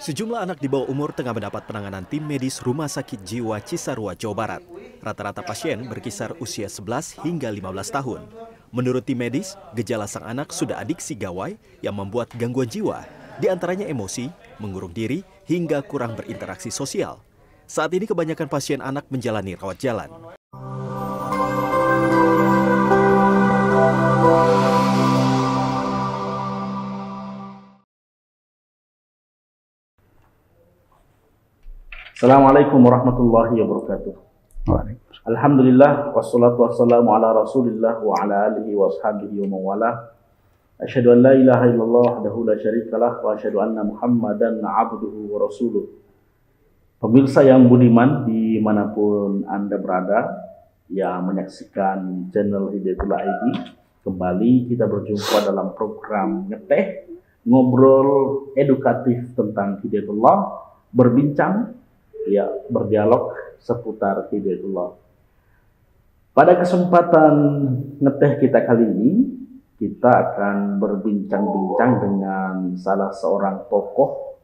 Sejumlah anak di bawah umur tengah mendapat penanganan tim medis Rumah Sakit Jiwa Cisarua, Jawa Barat. Rata-rata pasien berkisar usia 11 hingga 15 tahun. Menurut tim medis, gejala sang anak sudah adiksi gawai yang membuat gangguan jiwa, di antaranya emosi, mengurung diri, hingga kurang berinteraksi sosial. Saat ini kebanyakan pasien anak menjalani rawat jalan. Assalamualaikum warahmatullahi wabarakatuh. Alhamdulillah wassalatu wassalamu ala Rasulillah wa ala alihi wa ashabihi wa mawala. Asyhadu an la ilaha illallah wahdahu la syarikalah wa asyhadu anna Muhammadan abduhu wa rasuluh. Pemirsa yang budiman dimanapun Anda berada yang menyaksikan channel Hidayatullah ID, kembali kita berjumpa dalam program Ngeteh, ngobrol edukatif tentang Hidayatullah, berbincang, berdialog seputar Hidayatullah. Pada kesempatan Ngeteh kita kali ini, kita akan berbincang-bincang dengan salah seorang tokoh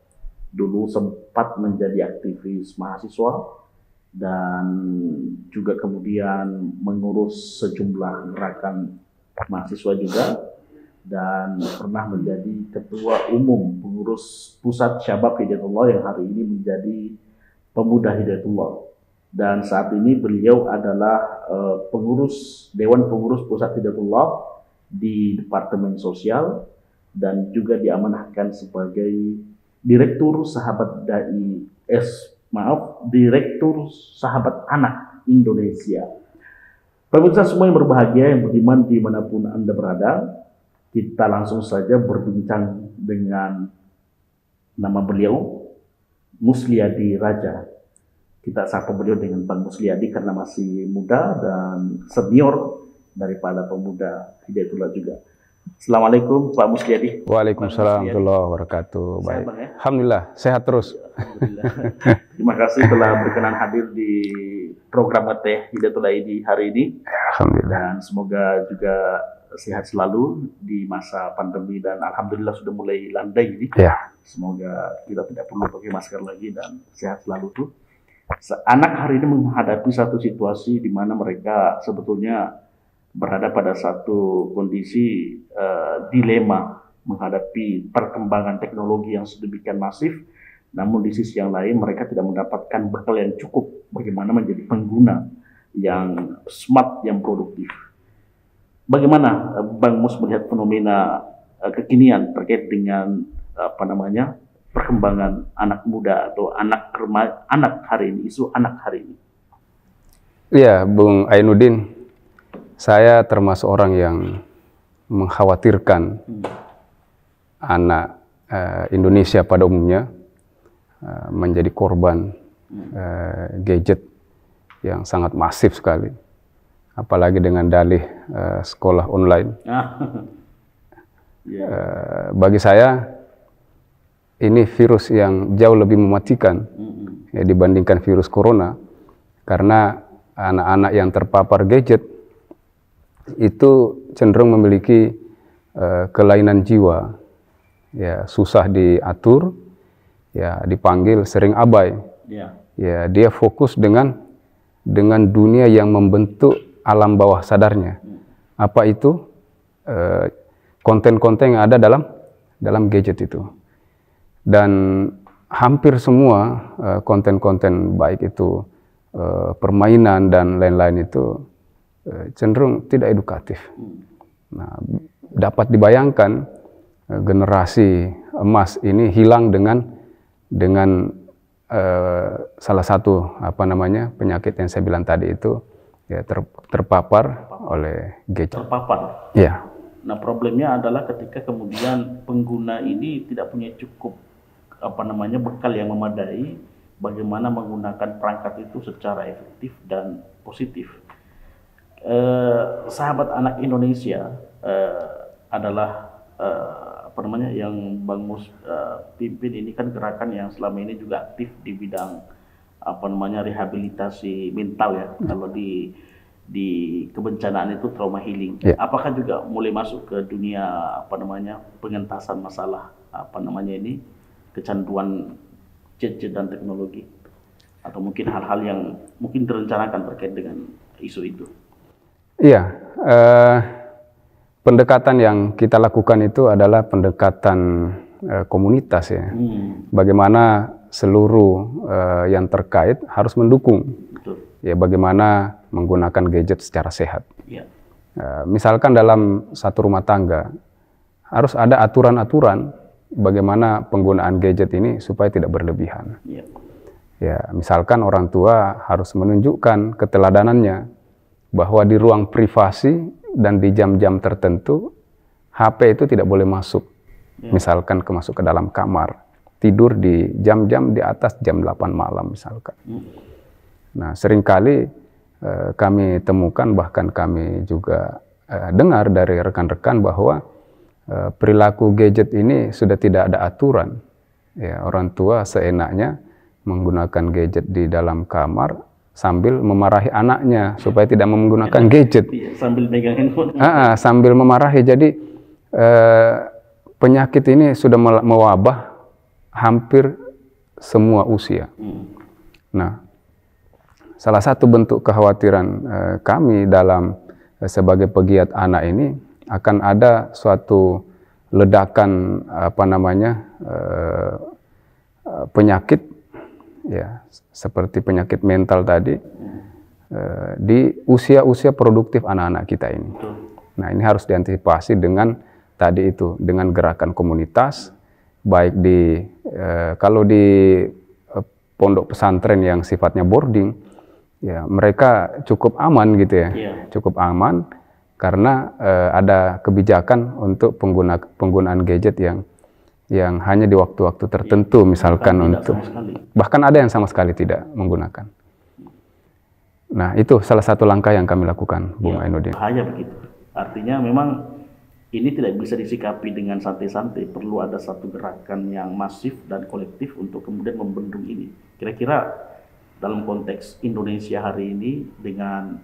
dulu sempat menjadi aktivis mahasiswa dan juga kemudian mengurus sejumlah gerakan mahasiswa juga, dan pernah menjadi ketua umum pengurus pusat Syabab Hidayatullah yang hari ini menjadi Pemuda Hidayatullah. Dan saat ini beliau adalah pengurus Dewan Pengurus Pusat Hidayatullah di Departemen Sosial dan juga diamanahkan sebagai Direktur Sahabat Direktur Sahabat Anak Indonesia. Pemirsa semua yang berbahagia, yang beriman dimanapun Anda berada, kita langsung saja berbincang dengan nama beliau, Musliadi Raja. Kita sapa beliau dengan Bang Musliadi karena masih muda dan senior daripada Pemuda Hidayatullah juga. Assalamualaikum Pak Musliadi. Waalaikumsalam warahmatullahi wabarakatuh. Baik. Bang, ya? Alhamdulillah, sehat terus. Alhamdulillah. Terima kasih telah berkenan hadir di program Ngeteh Hidayatullah ID hari ini. Alhamdulillah. Dan semoga juga sehat selalu di masa pandemi, dan alhamdulillah sudah mulai landai ini. Ya. Semoga kita tidak perlu pakai masker lagi dan sehat selalu tuh. Anak hari ini menghadapi satu situasi di mana mereka sebetulnya berada pada satu kondisi dilema menghadapi perkembangan teknologi yang sedemikian masif, namun di sisi yang lain mereka tidak mendapatkan bekal yang cukup bagaimana menjadi pengguna yang smart, yang produktif. Bagaimana Bang Mus melihat fenomena kekinian terkait dengan perkembangan anak muda atau anak hari ini, isu anak hari ini? Iya, Bung Ainuddin, saya termasuk orang yang mengkhawatirkan anak Indonesia pada umumnya menjadi korban gadget yang sangat masif sekali, apalagi dengan dalih sekolah online. Bagi saya ini virus yang jauh lebih mematikan dibandingkan virus corona, karena anak-anak yang terpapar gadget itu cenderung memiliki kelainan jiwa, ya susah diatur, ya dipanggil sering abai, ya dia fokus dengan dunia yang membentuk alam bawah sadarnya. Apa itu? Konten-konten yang ada dalam gadget itu. Dan hampir semua konten-konten baik itu permainan dan lain-lain itu cenderung tidak edukatif. Nah, dapat dibayangkan generasi emas ini hilang dengan salah satu penyakit yang saya bilang tadi itu, ya terpapar oleh gadget. Terpapar. Ya. Nah, problemnya adalah ketika kemudian pengguna ini tidak punya cukup bekal yang memadai bagaimana menggunakan perangkat itu secara efektif dan positif. Sahabat Anak Indonesia adalah yang Bang Mus pimpin ini kan gerakan yang selama ini juga aktif di bidang rehabilitasi mental ya. Kalau di kebencanaan itu trauma healing. Apakah juga mulai masuk ke dunia pengentasan masalah apa namanya ini kecanduan gadget dan teknologi, atau mungkin hal-hal yang mungkin direncanakan terkait dengan isu itu? Iya, pendekatan yang kita lakukan itu adalah pendekatan komunitas ya. Bagaimana seluruh yang terkait harus mendukung. Betul. Ya, bagaimana menggunakan gadget secara sehat. Ya. Misalkan dalam satu rumah tangga harus ada aturan-aturan bagaimana penggunaan gadget ini supaya tidak berlebihan. Ya. Ya, misalkan orang tua harus menunjukkan keteladanannya bahwa di ruang privasi dan di jam-jam tertentu HP itu tidak boleh masuk. Misalkan masuk ke dalam kamar, tidur di jam-jam di atas jam 8 malam misalkan. Nah, seringkali kami temukan, bahkan kami juga dengar dari rekan-rekan bahwa perilaku gadget ini sudah tidak ada aturan. Ya, orang tua seenaknya menggunakan gadget di dalam kamar sambil memarahi anaknya supaya tidak menggunakan gadget. Sambil megang handphone. Sambil memarahi. Jadi penyakit ini sudah mewabah hampir semua usia. Nah, salah satu bentuk kekhawatiran kami dalam sebagai pegiat anak ini akan ada suatu ledakan penyakit ya, seperti penyakit mental tadi di usia-usia produktif anak-anak kita ini. Nah, ini harus diantisipasi dengan tadi itu, dengan gerakan komunitas, baik di kalau di pondok pesantren yang sifatnya boarding, ya mereka cukup aman gitu ya, cukup aman karena ada kebijakan untuk penggunaan gadget yang hanya di waktu-waktu tertentu, misalkan untuk bahkan ada yang sama sekali tidak menggunakan. Nah, itu salah satu langkah yang kami lakukan, Bung Ainuddin. Bahaya begitu. Artinya memang ini tidak bisa disikapi dengan santai-santai, perlu ada satu gerakan yang masif dan kolektif untuk kemudian membendung ini. Kira-kira dalam konteks Indonesia hari ini, dengan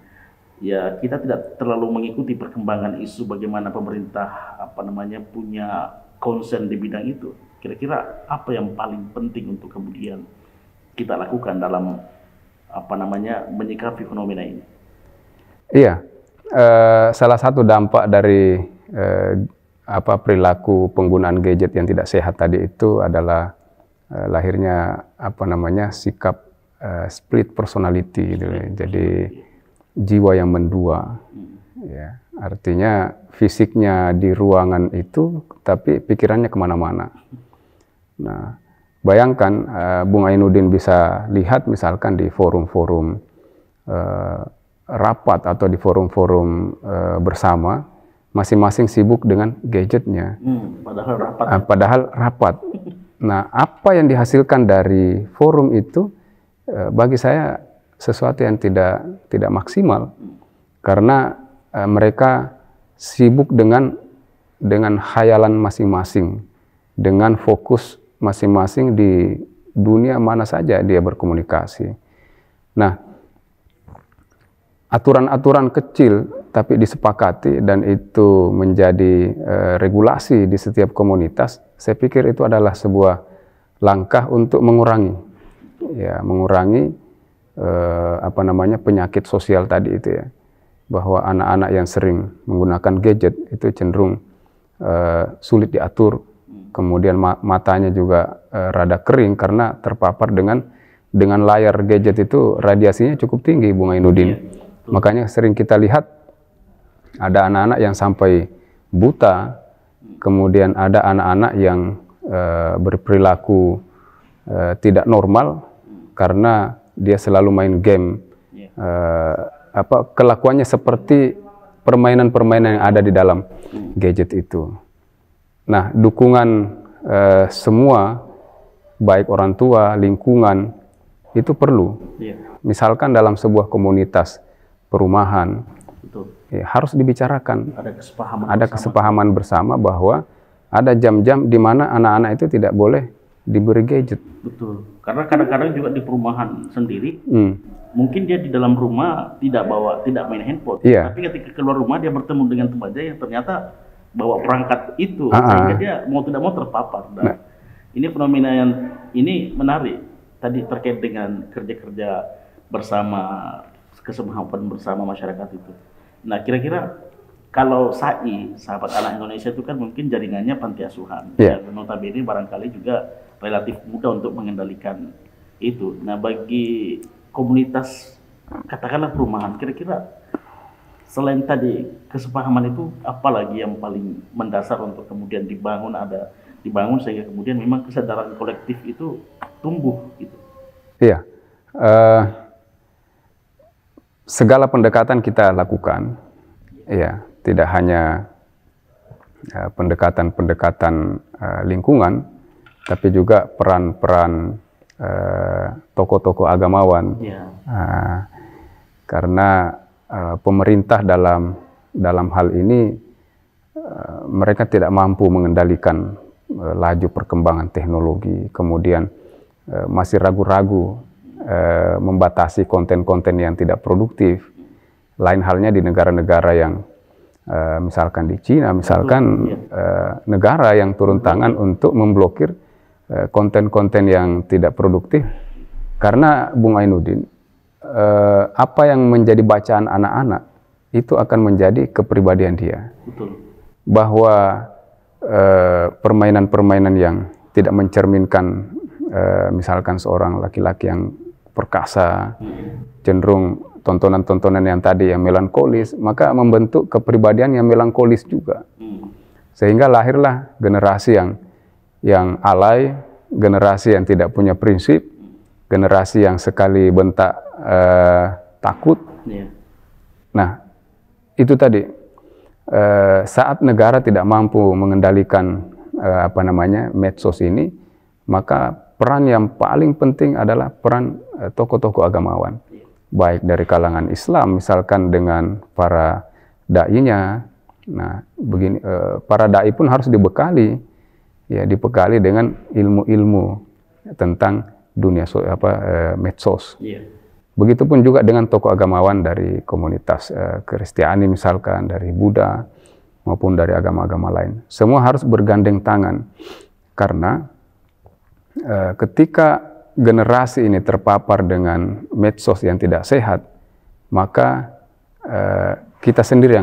ya kita tidak terlalu mengikuti perkembangan isu bagaimana pemerintah punya concern di bidang itu. Kira-kira apa yang paling penting untuk kemudian kita lakukan dalam menyikapi fenomena ini? Iya, salah satu dampak dari perilaku penggunaan gadget yang tidak sehat tadi itu adalah lahirnya sikap split personality gitu. Jadi jiwa yang mendua. Ya, artinya fisiknya di ruangan itu, tapi pikirannya kemana-mana. Nah, bayangkan Bung Ainuddin bisa lihat misalkan di forum-forum rapat atau di forum-forum bersama, masing-masing sibuk dengan gadgetnya. Padahal rapat. Nah, apa yang dihasilkan dari forum itu bagi saya sesuatu yang tidak maksimal, karena mereka sibuk dengan khayalan masing-masing, dengan fokus masing-masing di dunia mana saja dia berkomunikasi. Nah, aturan-aturan kecil tapi disepakati dan itu menjadi regulasi di setiap komunitas, saya pikir itu adalah sebuah langkah untuk mengurangi penyakit sosial tadi itu ya, bahwa anak-anak yang sering menggunakan gadget itu cenderung sulit diatur, kemudian matanya juga rada kering karena terpapar dengan layar gadget itu, radiasinya cukup tinggi, Bung Ainuddin. Makanya sering kita lihat ada anak-anak yang sampai buta, kemudian ada anak-anak yang berperilaku tidak normal karena dia selalu main game. Kelakuannya seperti permainan-permainan yang ada di dalam gadget itu. Nah, dukungan semua, baik orang tua, lingkungan, itu perlu. Misalkan dalam sebuah komunitas perumahan, ya, harus dibicarakan. Ada kesepahaman bersama bahwa ada jam-jam di mana anak-anak itu tidak boleh diberi gadget. Betul. Karena kadang-kadang juga di perumahan sendiri, mungkin dia di dalam rumah tidak main handphone. Tapi ketika keluar rumah dia bertemu dengan temannya yang ternyata bawa perangkat itu sehingga dia mau tidak mau terpapar. Dan ini fenomena yang ini menarik tadi terkait dengan kerja-kerja bersama, kesepakatan bersama masyarakat itu. Nah, kira-kira kalau SAI, Sahabat Anak Indonesia itu kan mungkin jaringannya panti asuhan. Dan notabene barangkali juga relatif mudah untuk mengendalikan itu. Nah, bagi komunitas katakanlah perumahan, kira-kira selain tadi kesepahaman itu, apalagi yang paling mendasar untuk kemudian dibangun sehingga kemudian memang kesadaran kolektif itu tumbuh gitu. Iya. Segala pendekatan kita lakukan, ya, tidak hanya pendekatan-pendekatan lingkungan, tapi juga peran-peran tokoh-tokoh agamawan. Karena pemerintah dalam hal ini mereka tidak mampu mengendalikan laju perkembangan teknologi, kemudian masih ragu-ragu membatasi konten-konten yang tidak produktif. Lain halnya di negara-negara yang misalkan di Cina, misalkan negara yang turun tangan untuk memblokir konten-konten yang tidak produktif. Karena Bung Ainuddin, apa yang menjadi bacaan anak-anak itu akan menjadi kepribadian dia. Bahwa permainan-permainan yang tidak mencerminkan misalkan seorang laki-laki yang perkasa, cenderung tontonan-tontonan yang tadi yang melankolis, maka membentuk kepribadian yang melankolis juga. Sehingga lahirlah generasi yang alay, generasi yang tidak punya prinsip, generasi yang sekali bentak takut. Nah, itu tadi saat negara tidak mampu mengendalikan medsos ini, maka peran yang paling penting adalah peran tokoh-tokoh agamawan, baik dari kalangan Islam, misalkan dengan para dai-nya. Nah, begini, para dai pun harus dibekali dengan ilmu-ilmu tentang dunia medsos. Begitupun juga dengan tokoh agamawan dari komunitas Kristiani, misalkan dari Buddha maupun dari agama-agama lain. Semua harus bergandeng tangan, karena ketika generasi ini terpapar dengan medsos yang tidak sehat, maka kita sendiri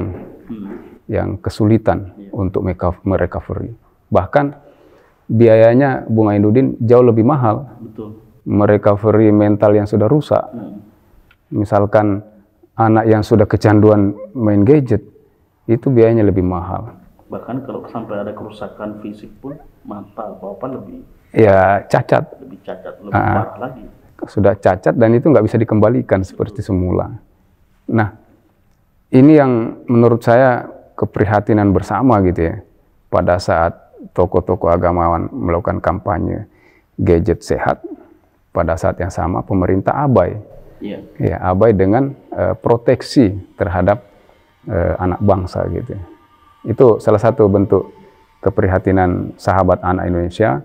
yang kesulitan untuk merecovery. Bahkan biayanya, Bung Ainuddin, jauh lebih mahal. Merecovery mental yang sudah rusak. Misalkan anak yang sudah kecanduan main gadget, itu biayanya lebih mahal. Bahkan kalau sampai ada kerusakan fisik pun, mata apa-apa lebih cacat. Lebih cacat, lebih parah lagi. Sudah cacat dan itu nggak bisa dikembalikan seperti semula. Nah, ini yang menurut saya keprihatinan bersama gitu ya. Pada saat tokoh-tokoh agamawan melakukan kampanye gadget sehat, pada saat yang sama pemerintah abai. Abai dengan proteksi terhadap anak bangsa gitu. Itu salah satu bentuk keprihatinan Sahabat Anak Indonesia,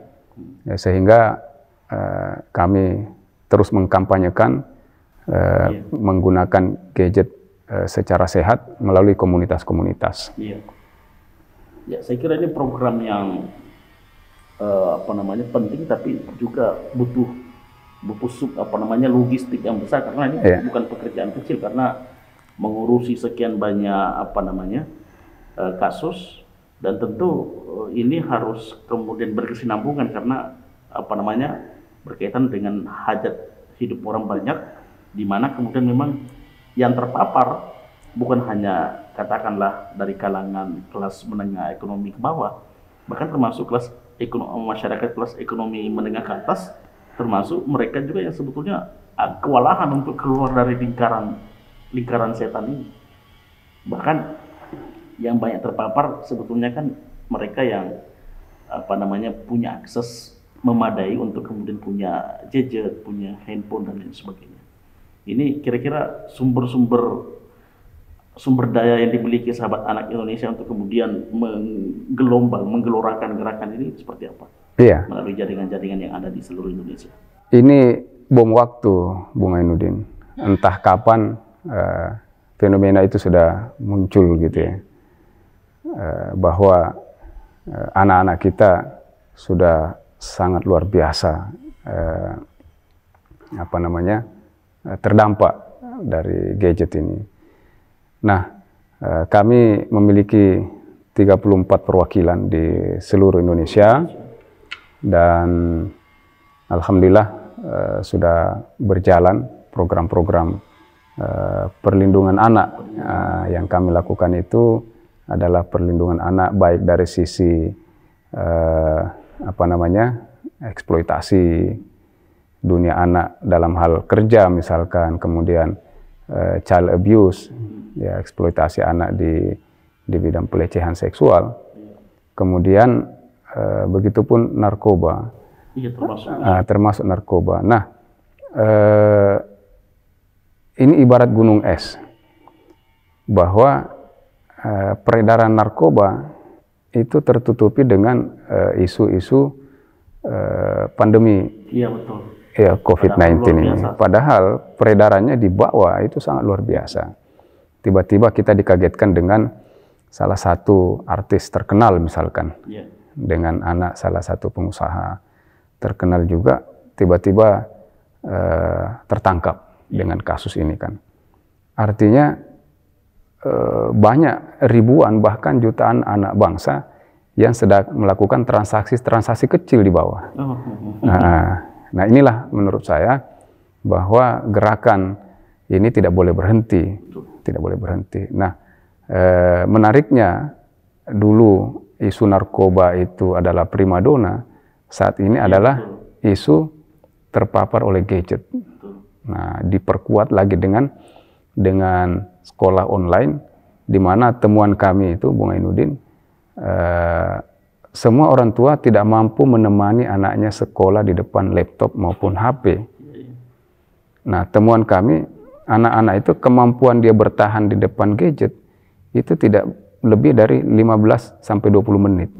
sehingga kami terus mengkampanyekan menggunakan gadget secara sehat melalui komunitas-komunitas. Ya, saya kira ini program yang penting, tapi juga butuh logistik yang besar, karena ini bukan pekerjaan kecil, karena mengurusi sekian banyak kasus, dan tentu ini harus kemudian berkesinambungan karena berkaitan dengan hajat hidup orang banyak, di mana kemudian memang yang terpapar bukan hanya katakanlah dari kalangan kelas menengah ekonomi ke bawah, bahkan termasuk masyarakat kelas ekonomi menengah ke atas, termasuk mereka juga yang sebetulnya kewalahan untuk keluar dari lingkaran setan ini. Bahkan yang banyak terpapar sebetulnya kan mereka yang punya akses memadai untuk kemudian punya gadget, punya handphone dan lain sebagainya. Ini kira-kira sumber daya yang dimiliki Sahabat Anak Indonesia untuk kemudian menggelorakan gerakan ini seperti apa? Melalui jaringan-jaringan yang ada di seluruh Indonesia. Ini bom waktu, Bung Ainuddin. Entah kapan fenomena itu sudah muncul gitu ya. bahwa anak-anak kita sudah sangat luar biasa terdampak dari gadget ini. Nah, kami memiliki 34 perwakilan di seluruh Indonesia dan alhamdulillah sudah berjalan program-program perlindungan anak. Yang kami lakukan itu adalah perlindungan anak baik dari sisi eksploitasi dunia anak dalam hal kerja misalkan, kemudian child abuse, ya eksploitasi anak di bidang pelecehan seksual, kemudian begitupun narkoba, termasuk narkoba. Nah, ini ibarat gunung es, bahwa peredaran narkoba itu tertutupi dengan isu-isu pandemi. Iya, betul. Ya, COVID-19 ini. Padahal peredarannya di bawah itu sangat luar biasa. Tiba-tiba kita dikagetkan dengan salah satu artis terkenal misalkan, dengan anak salah satu pengusaha terkenal juga tiba-tiba tertangkap dengan kasus ini kan. Artinya banyak ribuan bahkan jutaan anak bangsa yang sedang melakukan transaksi kecil di bawah. Nah, inilah menurut saya bahwa gerakan ini tidak boleh berhenti, tidak boleh berhenti. Nah, menariknya dulu isu narkoba itu adalah primadona, saat ini adalah isu terpapar oleh gadget. Nah, diperkuat lagi dengan sekolah online, di mana temuan kami itu, Bung Ainuddin, semua orang tua tidak mampu menemani anaknya sekolah di depan laptop maupun HP. Nah, temuan kami, anak-anak itu kemampuan dia bertahan di depan gadget itu tidak lebih dari 15 sampai 20 menit.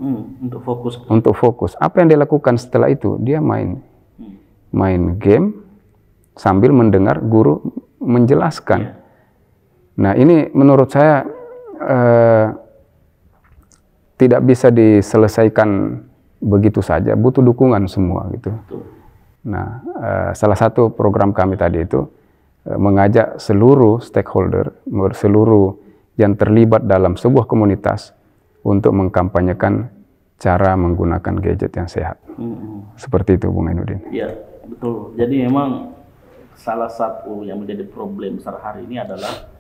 Untuk fokus. Apa yang dia lakukan setelah itu? Dia main game sambil mendengar guru menjelaskan. Nah, ini menurut saya tidak bisa diselesaikan begitu saja, butuh dukungan semua gitu. Nah, salah satu program kami tadi itu mengajak seluruh stakeholder, seluruh yang terlibat dalam sebuah komunitas untuk mengkampanyekan cara menggunakan gadget yang sehat. Seperti itu, Bung Ainuddin. Iya, betul. Jadi memang salah satu yang menjadi problem besar hari ini adalah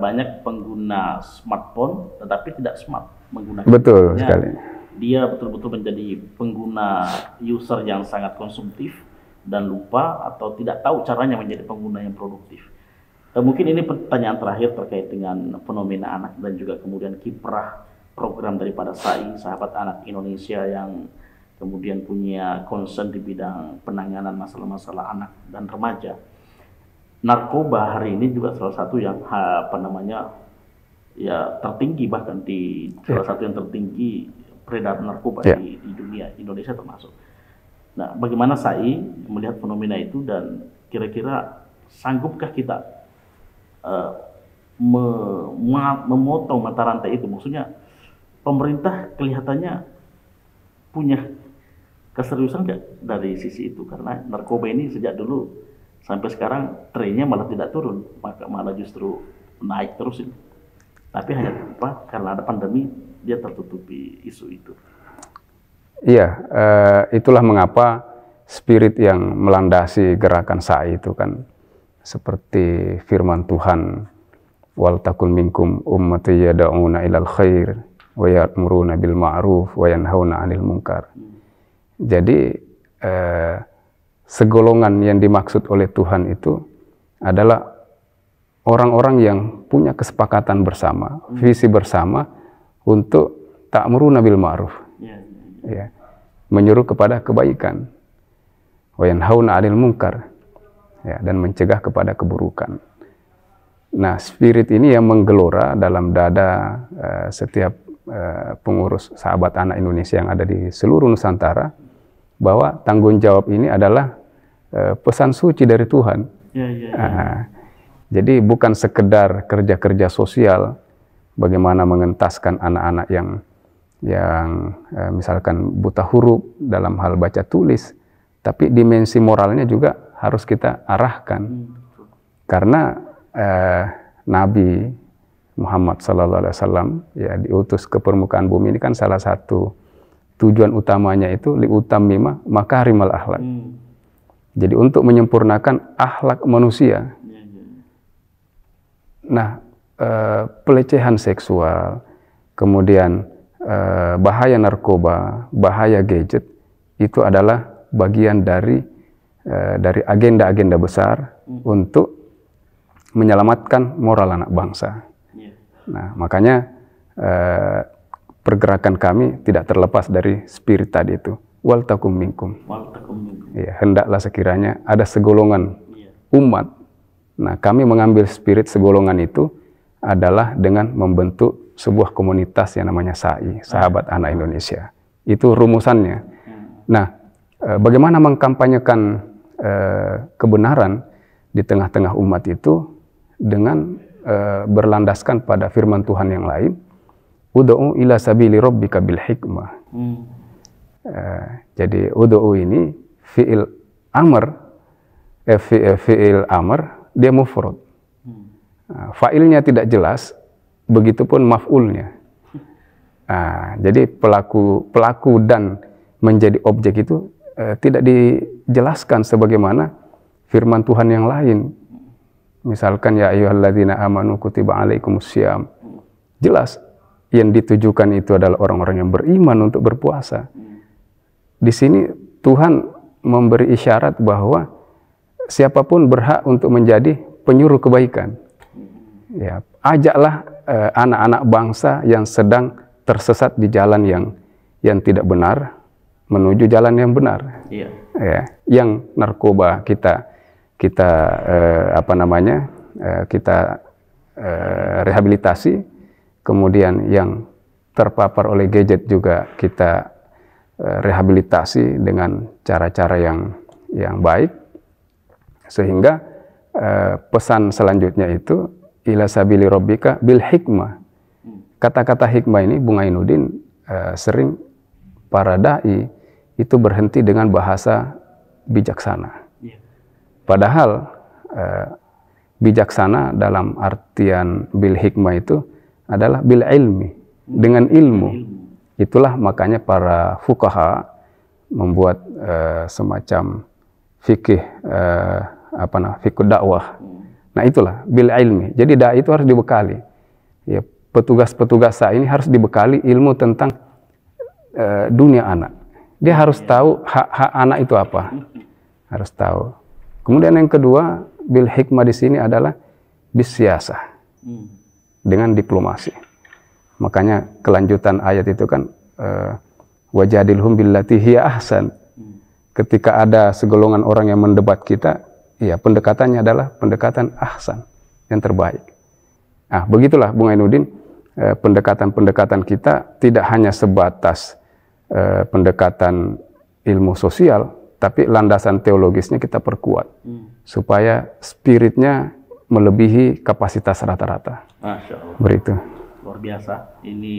banyak pengguna smartphone tetapi tidak smart menggunakan. Betul sekali. Dia betul-betul menjadi pengguna user yang sangat konsumtif dan lupa atau tidak tahu caranya menjadi pengguna yang produktif. Mungkin ini pertanyaan terakhir terkait dengan fenomena anak dan juga kemudian kiprah program daripada SAI, Sahabat Anak Indonesia, yang kemudian punya concern di bidang penanganan masalah-masalah anak dan remaja. Narkoba hari ini juga salah satu yang tertinggi, bahkan di salah satu yang tertinggi peredaran narkoba di dunia, Indonesia termasuk. Nah, bagaimana SAI melihat fenomena itu dan kira-kira sanggupkah kita memotong mata rantai itu? Maksudnya pemerintah kelihatannya punya keseriusan nggak dari sisi itu, karena narkoba ini sejak dulu sampai sekarang trennya malah tidak turun, malah justru naik terus ini. Tapi hanya karena ada pandemi dia tertutupi isu itu. Iya, itulah mengapa spirit yang melandasi gerakan SAI itu kan seperti firman Tuhan, wal takun minkum ummati yad'una ilal khair wa ya'muruna bil ma'ruf wa yanhauna 'anil munkar. Jadi segolongan yang dimaksud oleh Tuhan itu adalah orang-orang yang punya kesepakatan bersama, visi bersama untuk ta'muruna bil ma'ruf, menyuruh kepada kebaikan, wa yanhauna 'anil munkar, dan mencegah kepada keburukan. Nah, spirit ini yang menggelora dalam dada setiap pengurus Sahabat Anak Indonesia yang ada di seluruh Nusantara, bahwa tanggung jawab ini adalah pesan suci dari Tuhan. Jadi bukan sekedar kerja-kerja sosial, bagaimana mengentaskan anak-anak yang misalkan buta huruf dalam hal baca tulis, tapi dimensi moralnya juga harus kita arahkan. Karena Nabi Muhammad SAW ya diutus ke permukaan bumi ini kan salah satu tujuan utamanya itu liutammima makarimal akhlak. Jadi untuk menyempurnakan akhlak manusia. Nah, pelecehan seksual, kemudian bahaya narkoba, bahaya gadget, itu adalah bagian dari agenda-agenda besar untuk menyelamatkan moral anak bangsa. Nah, makanya pergerakan kami tidak terlepas dari spirit tadi itu. Wal takum minkum. Ya, hendaklah sekiranya ada segolongan umat. Nah, kami mengambil spirit segolongan itu adalah dengan membentuk sebuah komunitas yang namanya SAI, Sahabat Anak Indonesia. Itu rumusannya. Nah, bagaimana mengkampanyekan kebenaran di tengah-tengah umat itu dengan berlandaskan pada firman Tuhan yang lain, ud'u ila sabili rabbika bil hikmah. Jadi ud'u ini fi'il amr, fi'il amr dia mufrad. Fa'ilnya tidak jelas, begitupun maf'ulnya. Jadi pelaku dan menjadi objek itu tidak dijelaskan sebagaimana firman Tuhan yang lain. Misalkan ya ayyuhalladzina amanu kutiba alaikumussyam. Jelas yang ditujukan itu adalah orang-orang yang beriman untuk berpuasa. Di sini Tuhan memberi isyarat bahwa siapapun berhak untuk menjadi penyuruh kebaikan. Ya, ajaklah anak-anak bangsa yang sedang tersesat di jalan yang tidak benar menuju jalan yang benar. Iya. Ya, yang narkoba kita rehabilitasi, kemudian yang terpapar oleh gadget juga kita rehabilitasi dengan cara-cara yang baik, sehingga pesan selanjutnya itu ila sabili rabbika bil hikmah. Kata-kata hikmah ini Bung Ainuddin sering para dai itu berhenti dengan bahasa bijaksana. Padahal bijaksana dalam artian bil hikmah itu adalah bil ilmi, dengan ilmu. Itulah makanya para fuqaha membuat semacam fikih fikih dakwah. Nah, itulah bil ilmi. Jadi dai itu harus dibekali. Ya, petugas-petugas ini harus dibekali ilmu tentang dunia anak. Dia harus tahu hak anak itu apa. Harus tahu. Kemudian yang kedua, bil hikmah di sini adalah bisyasah. Dengan diplomasi. Makanya kelanjutan ayat itu kan wajadilhum billati hiya ahsan. Ketika ada segolongan orang yang mendebat kita, ya pendekatannya adalah pendekatan ahsan, yang terbaik. Nah, begitulah Bung Ainuddin, pendekatan-pendekatan kita tidak hanya sebatas pendekatan ilmu sosial, tapi landasan teologisnya kita perkuat, supaya spiritnya melebihi kapasitas rata-rata. Masya Allah. Beritu. Luar biasa. Ini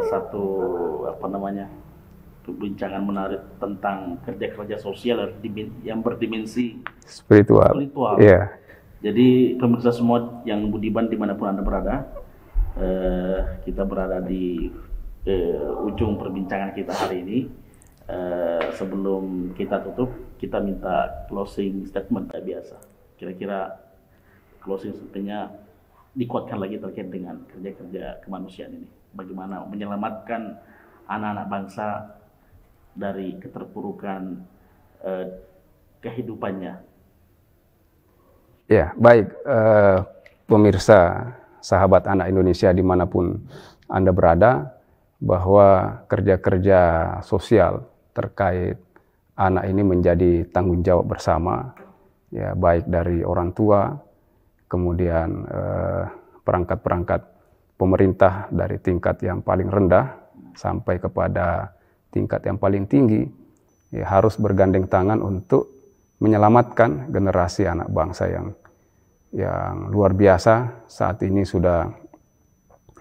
satu perbincangan menarik tentang kerja-kerja sosial yang berdimensi spiritual. Yeah. Jadi pemirsa semua yang budiman dimanapun Anda berada, kita berada di ujung perbincangan kita hari ini. Sebelum kita tutup, kita minta closing statement kayak biasa. Kira-kira closing statementnya dikuatkan lagi terkait dengan kerja-kerja kemanusiaan ini. Bagaimana menyelamatkan anak-anak bangsa dari keterpurukan kehidupannya. Ya, baik. Pemirsa, sahabat anak Indonesia dimanapun Anda berada, bahwa kerja-kerja sosial terkait anak ini menjadi tanggung jawab bersama, ya, baik dari orang tua, kemudian perangkat-perangkat pemerintah dari tingkat yang paling rendah sampai kepada tingkat yang paling tinggi, ya, harus bergandeng tangan untuk menyelamatkan generasi anak bangsa yang luar biasa saat ini sudah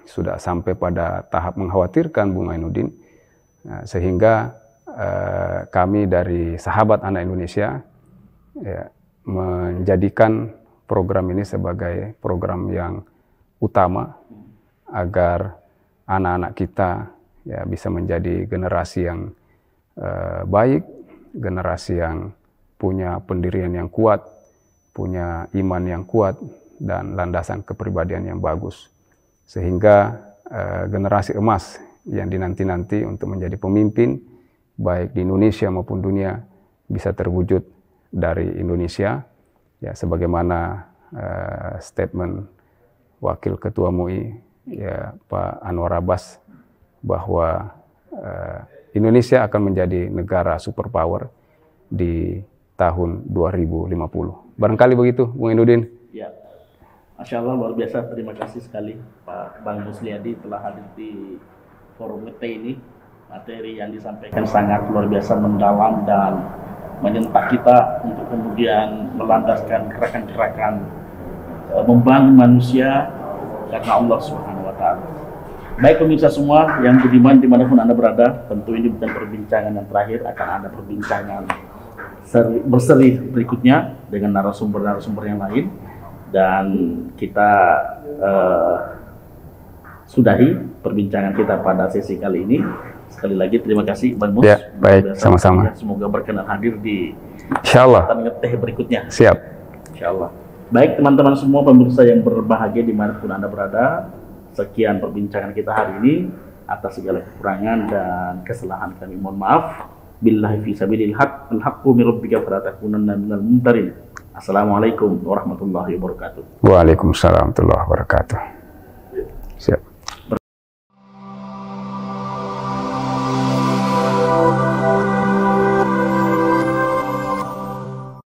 sudah sampai pada tahap mengkhawatirkan Bung Mainuddin, sehingga kami dari Sahabat Anak Indonesia ya, menjadikan program ini sebagai program yang utama agar anak-anak kita ya bisa menjadi generasi yang baik, generasi yang punya pendirian yang kuat, punya iman yang kuat, dan landasan kepribadian yang bagus. Sehingga generasi emas yang dinanti-nanti untuk menjadi pemimpin, baik di Indonesia maupun dunia, bisa terwujud dari Indonesia. Ya, sebagaimana statement Wakil Ketua MUI, ya, Pak Anwar Abbas, bahwa Indonesia akan menjadi negara superpower di tahun 2050. Barangkali begitu, Bung Mainuddin. Ya, Masya Allah, luar biasa. Terima kasih sekali Pak Bang Musliadi telah hadir di forum kita ini. Materi yang disampaikan sangat luar biasa mendalam dan menyentak kita untuk kemudian melandaskan gerakan-gerakan membangun manusia karena Allah Subhanahu wa Ta'ala. Baik pemirsa semua yang budiman dimanapun Anda berada, tentu ini bukan perbincangan yang terakhir, akan ada perbincangan berseri berikutnya dengan narasumber-narasumber yang lain, dan kita sudahi perbincangan kita pada sesi kali ini. Sekali lagi terima kasih Bang Mus. Ya, baik, sama-sama. Ya, semoga berkenan hadir di Insyaallah teh berikutnya. Siap. Insyaallah. Baik teman-teman semua pemirsa yang berbahagia dimanapun Anda berada, sekian perbincangan kita hari ini. Atas segala kekurangan dan kesalahan kami mohon maaf. Billahi fi sabilil haq, al-haqqu min rabbika fala takunanna minal mumtarin. Assalamualaikum warahmatullahi wabarakatuh. Waalaikumsalam warahmatullahi wabarakatuh. Siap.